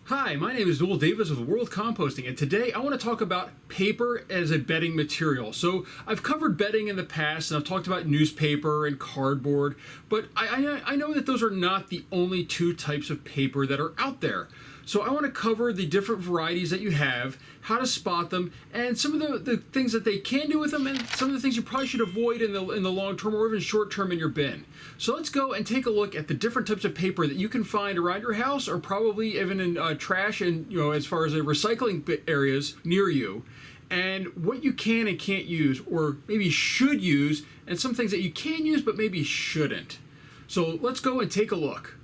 Hi, my name is Noel Davis with World Composting, and today I want to talk about paper as a bedding material. So I've covered bedding in the past, and I've talked about newspaper and cardboard, but I know that those are not the only two types of paper that are out there. So I want to cover the different varieties that you have, how to spot them, and some of the things that they can do with them, and some of the things you probably should avoid in the long term or even short term in your bin. So let's go and take a look at the different types of paper that you can find around your house, or probably even in trash and as far as the recycling areas near you, and what you can and can't use, or maybe should use, and some things that you can use but maybe shouldn't. So let's go and take a look.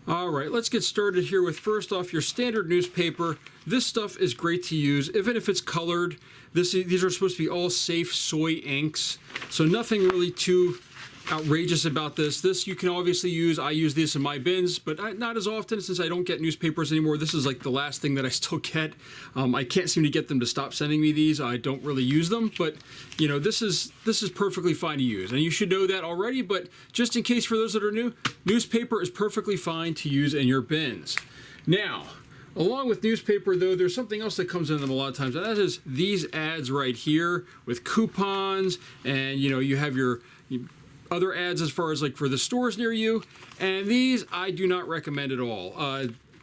All right, let's get started here with first off your standard newspaper. This stuff is great to use, even if it's colored. These are supposed to be all safe soy inks, so nothing really too outrageous about this. This you can obviously use. I use this in my bins, but not as often since I don't get newspapers anymore. This is like the last thing that I still get. I can't seem to get them to stop sending me these. I don't really use them, but this is perfectly fine to use, and you should know that already. But just in case for those that are new, newspaper is perfectly fine to use in your bins. Now, along with newspaper, though, there's something else that comes in them a lot of times, and that is these ads right here with coupons, and you have your other ads as far as like for the stores near you, and these I do not recommend at all.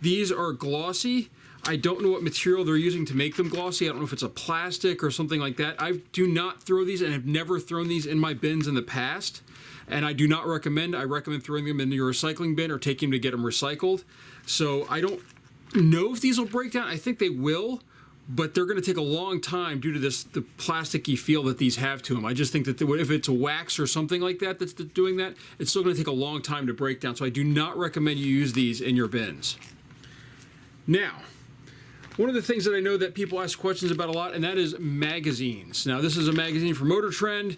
These are glossy. I don't know what material they're using to make them glossy. I don't know if it's a plastic or something like that. I do not throw these and have never thrown these in my bins in the past, and I do not recommend. I recommend throwing them in your recycling bin or taking them to get them recycled. So I don't know if these will break down. I think they will, but they're going to take a long time due to the plasticky feel that these have to them. I just think that if it's a wax or something like that that's doing that, it's still going to take a long time to break down. So I do not recommend you use these in your bins. Now, one of the things that I know that people ask questions about a lot, and that is magazines. Now, this is a magazine from Motor Trend.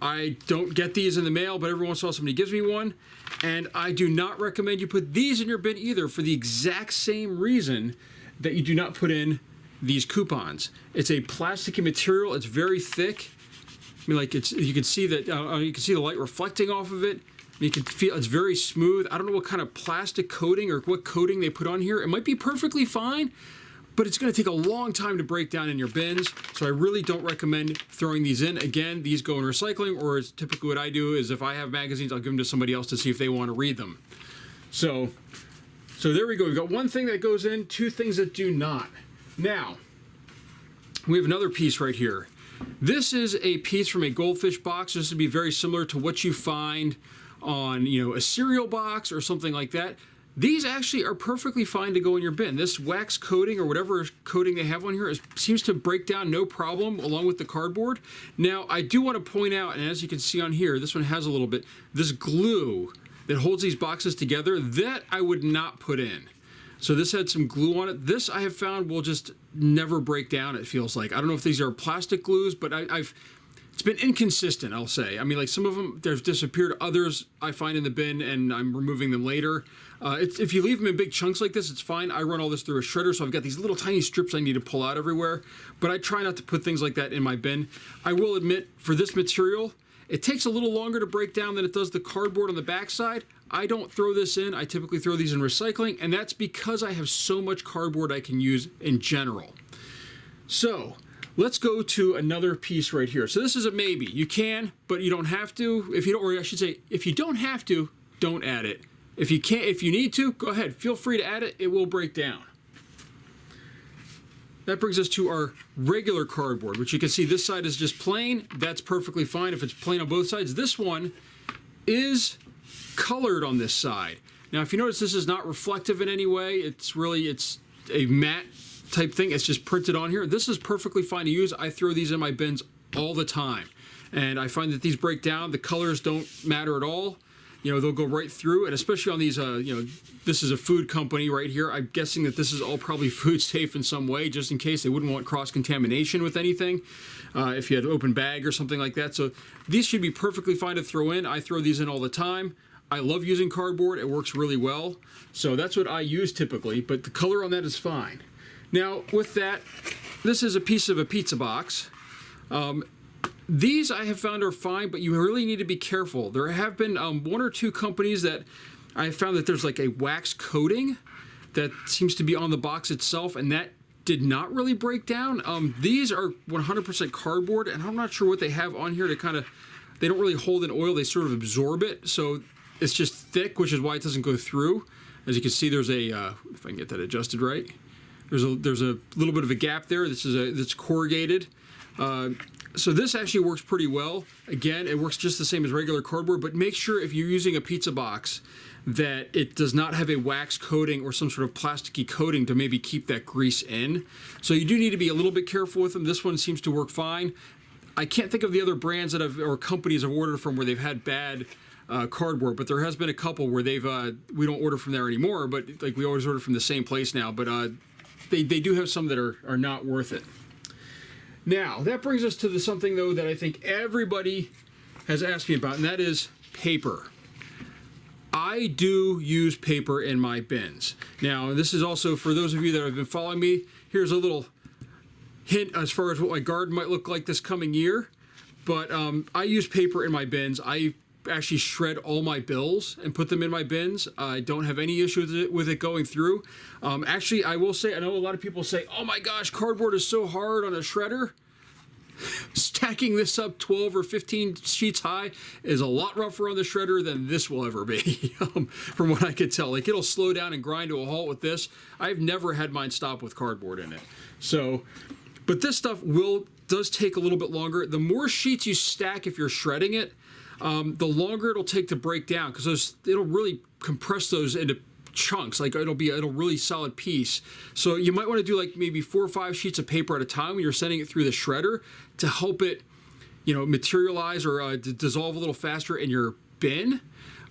I don't get these in the mail, but every once in a while somebody gives me one. And I do not recommend you put these in your bin either, for the exact same reason that you do not put in these coupons. It's a plasticky material. It's very thick. I mean, like you can see that you can see the light reflecting off of it. You can feel it's very smooth. I don't know what kind of plastic coating or what coating they put on here. It might be perfectly fine, but it's going to take a long time to break down in your bins. So I really don't recommend throwing these in. Again, these go in recycling, or is typically what I do is if I have magazines, I'll give them to somebody else to see if they want to read them. So there we go. We've got one thing that goes in, two things that do not. Now, we have another piece right here. This is a piece from a Goldfish Box. This would be very similar to what you find on, a cereal box or something like that. These actually are perfectly fine to go in your bin. This wax coating or whatever coating they have on here seems to break down no problem along with the cardboard. Now, I do want to point out, and as you can see on here, this one has a little bit, this glue that holds these boxes together, that I would not put in. So this had some glue on it. This I have found will just never break down, it feels like. I don't know if these are plastic glues, but it's been inconsistent, I'll say. I mean, like some of them, they've disappeared. Others I find in the bin and I'm removing them later. If you leave them in big chunks like this, it's fine. I run all this through a shredder, so I've got these little tiny strips I need to pull out everywhere. But I try not to put things like that in my bin. I will admit, for this material, it takes a little longer to break down than it does the cardboard on the backside. I don't throw this in. I typically throw these in recycling, and that's because I have so much cardboard I can use in general. So let's go to another piece right here. So this is a maybe. You can, but you don't have to. If you don't, or I should say, if you don't have to, don't add it. If you can't, if you need to, go ahead. Feel free to add it. It will break down. That brings us to our regular cardboard, which you can see this side is just plain. That's perfectly fine if it's plain on both sides. This one is colored on this side. Now, if you notice, this is not reflective in any way. It's a matte type thing. It's just printed on here. This is perfectly fine to use. I throw these in my bins all the time, and I find that these break down. The colors don't matter at all. They'll go right through, and especially on these, this is a food company right here. I'm guessing that this is all probably food safe in some way, just in case they wouldn't want cross-contamination with anything, if you had an open bag or something like that. So these should be perfectly fine to throw in. I throw these in all the time. I love using cardboard. It works really well. So that's what I use typically, but the color on that is fine. Now, with that, this is a piece of a pizza box. These I have found are fine, but you really need to be careful. There have been one or two companies that I found that there's like a wax coating that seems to be on the box itself, and that did not really break down. These are 100% cardboard, and I'm not sure what they have on here to kind of, they don't really hold in oil, they sort of absorb it, so it's just thick, which is why it doesn't go through. As you can see, there's a, if I can get that adjusted right, there's a little bit of a gap there. It's corrugated. So this actually works pretty well. Again, it works just the same as regular cardboard, but make sure if you're using a pizza box that it does not have a wax coating or some sort of plasticky coating to maybe keep that grease in. So you do need to be a little bit careful with them. This one seems to work fine. I can't think of the other brands that or companies I've ordered from where they've had bad cardboard, but there has been a couple where they've we don't order from there anymore, but like we always order from the same place now. But they do have some that are not worth it. Now that brings us to something though that I think everybody has asked me about, and that is paper. I do use paper in my bins. Now, this is also for those of you that have been following me. Here's a little hint as far as what my garden might look like this coming year. But I use paper in my bins. I actually shred all my bills and put them in my bins. I don't have any issue with it going through. Actually, I will say, I know a lot of people say, oh my gosh, cardboard is so hard on a shredder. Stacking this up 12 or 15 sheets high is a lot rougher on the shredder than this will ever be, from what I could tell. Like, it'll slow down and grind to a halt with this. I've never had mine stop with cardboard in it. So, but this stuff does take a little bit longer. The more sheets you stack if you're shredding it, the longer it'll take to break down, because it'll really compress those into chunks. Like, it'll be a really solid piece. So you might want to do like maybe 4 or 5 sheets of paper at a time when you're sending it through the shredder to help it, materialize or dissolve a little faster in your bin.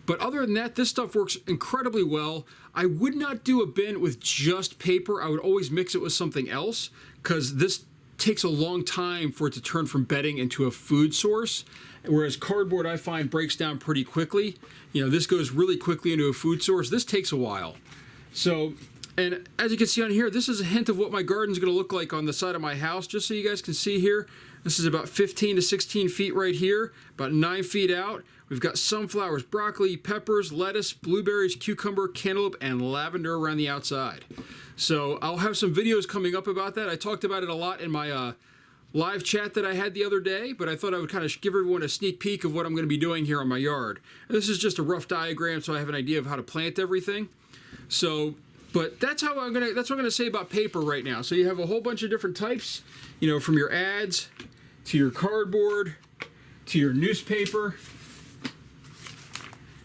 But other than that, this stuff works incredibly well. I would not do a bin with just paper. I would always mix it with something else, because this takes a long time for it to turn from bedding into a food source. Whereas cardboard, I find, breaks down pretty quickly. This goes really quickly into a food source. This takes a while. So, and as you can see on here, this is a hint of what my garden's going to look like on the side of my house, just so you guys can see here. This is about 15 to 16 feet right here, about 9 feet out. We've got sunflowers, broccoli, peppers, lettuce, blueberries, cucumber, cantaloupe, and lavender around the outside. So I'll have some videos coming up about that. I talked about it a lot in my live chat that I had the other day, but I thought I would kind of give everyone a sneak peek of what I'm going to be doing here on my yard. And this is just a rough diagram, so I have an idea of how to plant everything. So, but that's what I'm gonna say about paper right now. So you have a whole bunch of different types, from your ads to your cardboard to your newspaper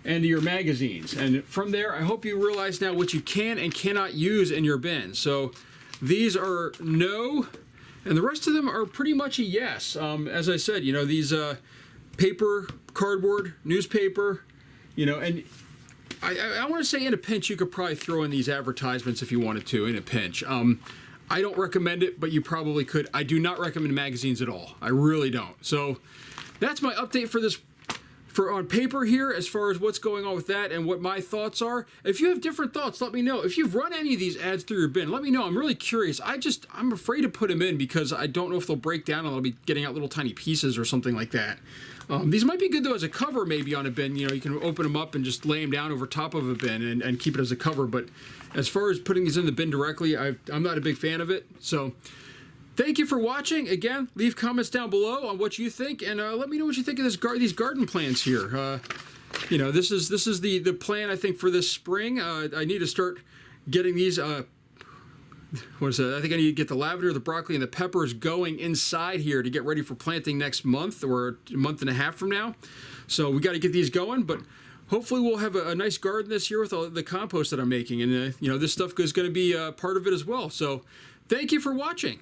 and to your magazines. And from there, I hope you realize now what you can and cannot use in your bin. So these are no, and the rest of them are pretty much a yes. As I said, these paper, cardboard, newspaper, and I want to say in a pinch, you could probably throw in these advertisements if you wanted to, in a pinch. I don't recommend it, but you probably could. I do not recommend magazines at all. I really don't. So that's my update for this, on paper here, as far as what's going on with that and what my thoughts are. If you have different thoughts, let me know. If you've run any of these ads through your bin, let me know. I'm really curious. I'm afraid to put them in because I don't know if they'll break down and I'll be getting out little tiny pieces or something like that. These might be good though as a cover maybe on a bin. You can open them up and just lay them down over top of a bin and keep it as a cover. But as far as putting these in the bin directly, I'm not a big fan of it. So thank you for watching. Again, leave comments down below on what you think, and let me know what you think of these garden plans here. This is the plan, I think, for this spring. I need to start getting these. What is it? I think I need to get the lavender, the broccoli, and the peppers going inside here to get ready for planting next month or a month and a half from now. So we got to get these going, but hopefully we'll have a nice garden this year with all the compost that I'm making, and this stuff is going to be part of it as well. So thank you for watching.